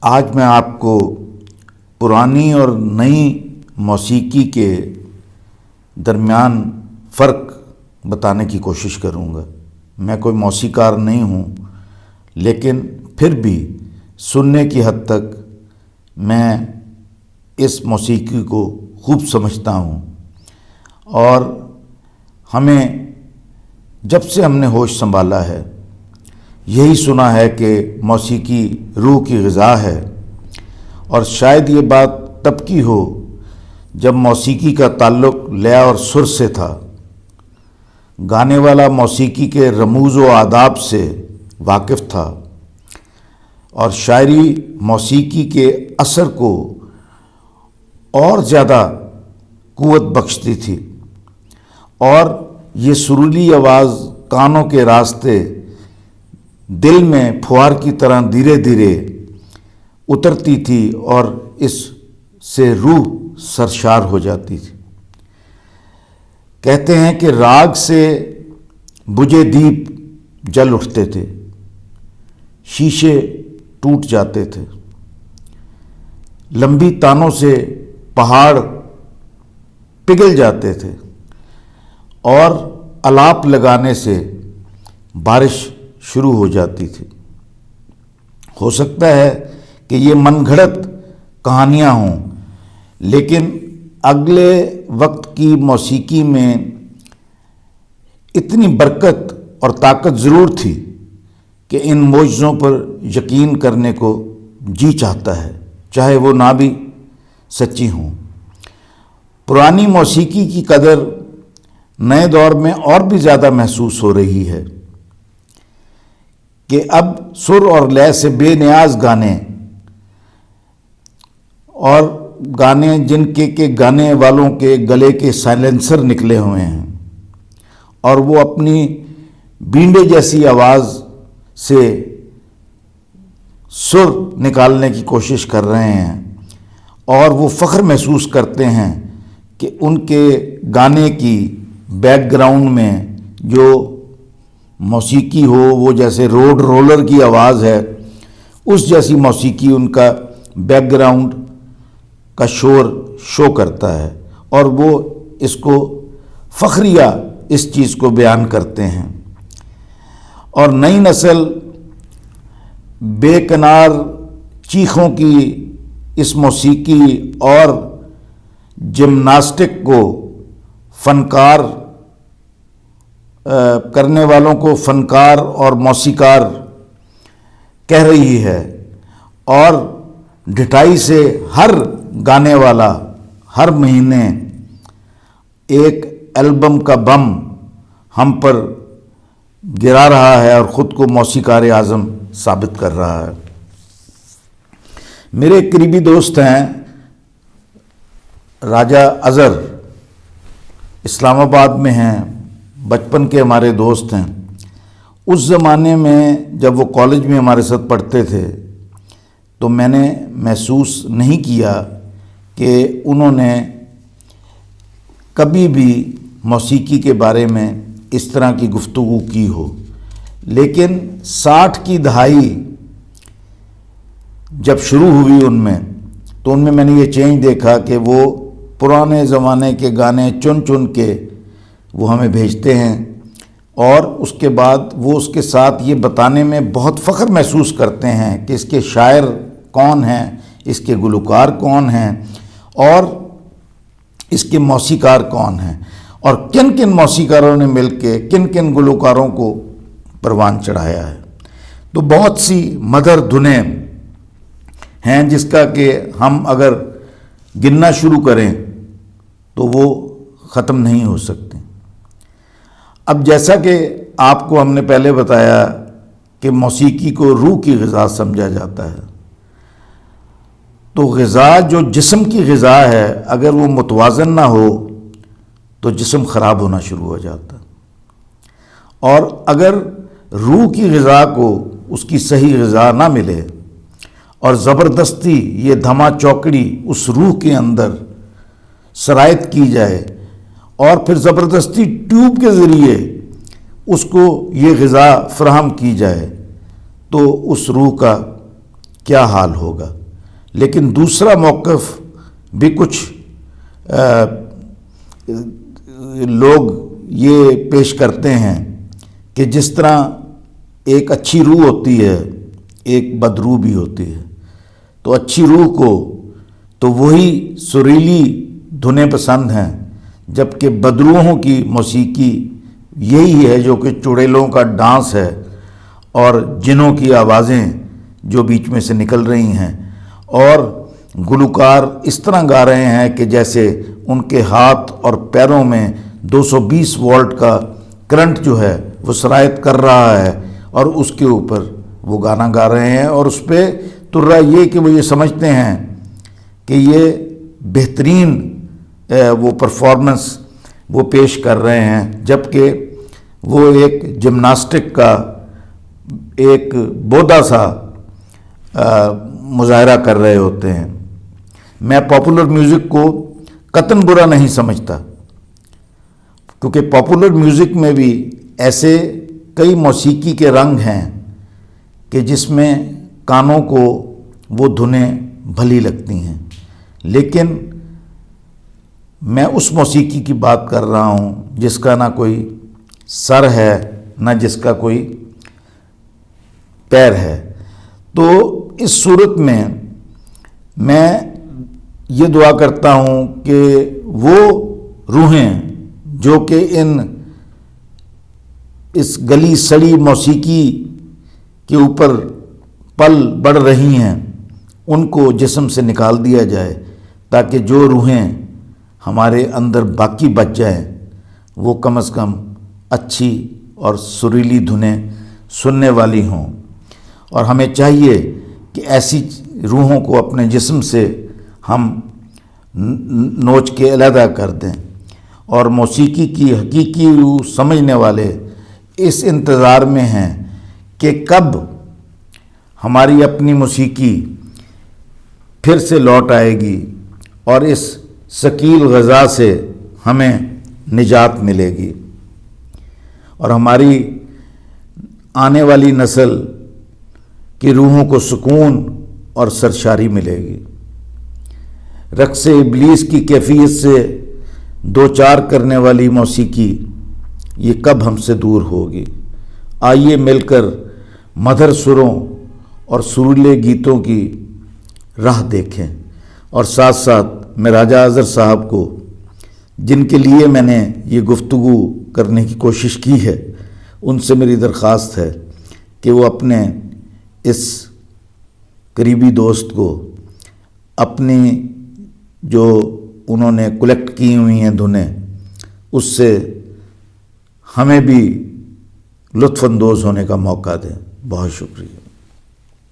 آج میں آپ کو پرانی اور نئی موسیقی کے درمیان فرق بتانے کی کوشش کروں گا۔ میں کوئی موسیقار نہیں ہوں، لیکن پھر بھی سننے کی حد تک میں اس موسیقی کو خوب سمجھتا ہوں، اور ہمیں جب سے ہم نے ہوش سنبھالا ہے یہی سنا ہے کہ موسیقی روح کی غذا ہے، اور شاید یہ بات تب کی ہو جب موسیقی کا تعلق لے اور سر سے تھا۔ گانے والا موسیقی کے رموز و آداب سے واقف تھا، اور شاعری موسیقی کے اثر کو اور زیادہ قوت بخشتی تھی، اور یہ سریلی آواز کانوں کے راستے دل میں پھوار کی طرح دھیرے دھیرے اترتی تھی، اور اس سے روح سرشار ہو جاتی تھی۔ کہتے ہیں کہ راگ سے بجھے دیپ جل اٹھتے تھے، شیشے ٹوٹ جاتے تھے، لمبی تانوں سے پہاڑ پگھل جاتے تھے، اور الاپ لگانے سے بارش شروع ہو جاتی تھی۔ ہو سکتا ہے کہ یہ من گھڑت کہانیاں ہوں، لیکن اگلے وقت کی موسیقی میں اتنی برکت اور طاقت ضرور تھی کہ ان معجزوں پر یقین کرنے کو جی چاہتا ہے، چاہے وہ نہ بھی سچی ہوں۔ پرانی موسیقی کی قدر نئے دور میں اور بھی زیادہ محسوس ہو رہی ہے کہ اب سر اور لے سے بے نیاز گانے، اور گانے جن کے گانے والوں کے گلے کے سائلنسر نکلے ہوئے ہیں، اور وہ اپنی بینڈے جیسی آواز سے سر نکالنے کی کوشش کر رہے ہیں، اور وہ فخر محسوس کرتے ہیں کہ ان کے گانے کی بیک گراؤنڈ میں جو موسیقی ہو، وہ جیسے روڈ رولر کی آواز ہے، اس جیسی موسیقی ان کا بیک گراؤنڈ کا شور شو کرتا ہے، اور وہ اس کو فخریہ اس چیز کو بیان کرتے ہیں۔ اور نئی نسل بے کنار چیخوں کی اس موسیقی اور جمناسٹک کو فنکار کرنے والوں کو فنکار اور موسیقار کہہ رہی ہے، اور ڈھٹائی سے ہر گانے والا ہر مہینے ایک البم کا بم ہم پر گرا رہا ہے اور خود کو موسیقار اعظم ثابت کر رہا ہے۔ میرے قریبی دوست ہیں راجہ اظہر، اسلام آباد میں ہیں، بچپن کے ہمارے دوست ہیں۔ اس زمانے میں جب وہ کالج میں ہمارے ساتھ پڑھتے تھے تو میں نے محسوس نہیں کیا کہ انہوں نے کبھی بھی موسیقی کے بارے میں اس طرح کی گفتگو کی ہو، لیکن 60 کی دہائی جب شروع ہوئی ان میں، تو ان میں نے یہ چینج دیکھا کہ وہ پرانے زمانے کے گانے چن چن کے وہ ہمیں بھیجتے ہیں، اور اس کے بعد وہ اس کے ساتھ یہ بتانے میں بہت فخر محسوس کرتے ہیں کہ اس کے شاعر کون ہیں، اس کے گلوکار کون ہیں، اور اس کے موسیقار کون ہیں، اور کن کن موسیقاروں نے مل کے کن کن گلوکاروں کو پروان چڑھایا ہے۔ تو بہت سی مدر دھنیں ہیں جس کا کہ ہم اگر گننا شروع کریں تو وہ ختم نہیں ہو سکتے۔ اب جیسا کہ آپ کو ہم نے پہلے بتایا کہ موسیقی کو روح کی غذا سمجھا جاتا ہے، تو غذا جو جسم کی غذا ہے اگر وہ متوازن نہ ہو تو جسم خراب ہونا شروع ہو جاتا ہے، اور اگر روح کی غذا کو اس کی صحیح غذا نہ ملے اور زبردستی یہ دھما چوکڑی اس روح کے اندر سرایت کی جائے اور پھر زبردستی ٹیوب کے ذریعے اس کو یہ غذا فراہم کی جائے، تو اس روح کا کیا حال ہوگا. لیکن دوسرا موقف بھی کچھ لوگ یہ پیش کرتے ہیں کہ جس طرح ایک اچھی روح ہوتی ہے ایک بد روح بھی ہوتی ہے. تو اچھی روح کو تو وہی سریلی دھنیں پسند ہیں، جبکہ بدروحوں کی موسیقی یہی ہے جو کہ چڑیلوں کا ڈانس ہے اور جنوں کی آوازیں جو بیچ میں سے نکل رہی ہیں، اور گلوکار اس طرح گا رہے ہیں کہ جیسے ان کے ہاتھ اور پیروں میں 220 وولٹ کا کرنٹ جو ہے وہ سرایت کر رہا ہے، اور اس کے اوپر وہ گانا گا رہے ہیں، اور اس پہ ترا یہ کہ وہ یہ سمجھتے ہیں کہ یہ بہترین وہ پرفارمنس وہ پیش کر رہے ہیں، جبکہ وہ ایک جمناسٹک کا ایک بودا سا مظاہرہ کر رہے ہوتے ہیں. میں پاپولر میوزک کو قطعاً برا نہیں سمجھتا، کیونکہ پاپولر میوزک میں بھی ایسے کئی موسیقی کے رنگ ہیں کہ جس میں کانوں کو وہ دھنیں بھلی لگتی ہیں. لیکن میں اس موسیقی کی بات کر رہا ہوں جس کا نہ کوئی سر ہے نہ جس کا کوئی پیر ہے. تو اس صورت میں یہ دعا کرتا ہوں کہ وہ روحیں جو کہ اس گلی سڑی موسیقی کے اوپر پل بڑھ رہی ہیں ان کو جسم سے نکال دیا جائے، تاکہ جو روحیں ہمارے اندر باقی بچ جائیں وہ کم از کم اچھی اور سریلی دھنیں سننے والی ہوں. اور ہمیں چاہیے کہ ایسی روحوں کو اپنے جسم سے ہم نوچ کے علیحدہ کر دیں، اور موسیقی کی حقیقی روح سمجھنے والے اس انتظار میں ہیں کہ کب ہماری اپنی موسیقی پھر سے لوٹ آئے گی اور اس ثقیل غذا سے ہمیں نجات ملے گی، اور ہماری آنے والی نسل کی روحوں کو سکون اور سرشاری ملے گی. رقص ابلیس کی کیفیت سے دوچار کرنے والی موسیقی یہ کب ہم سے دور ہوگی. آئیے مل کر مدھر سروں اور سریلے گیتوں کی راہ دیکھیں، اور ساتھ ساتھ میں راجہ اظہر صاحب کو، جن کے لیے میں نے یہ گفتگو کرنے کی کوشش کی ہے، ان سے میری درخواست ہے کہ وہ اپنے اس قریبی دوست کو اپنی جو انہوں نے کلیکٹ کی ہوئی ہیں دھنیں، اس سے ہمیں بھی لطف اندوز ہونے کا موقع دیں. بہت شکریہ.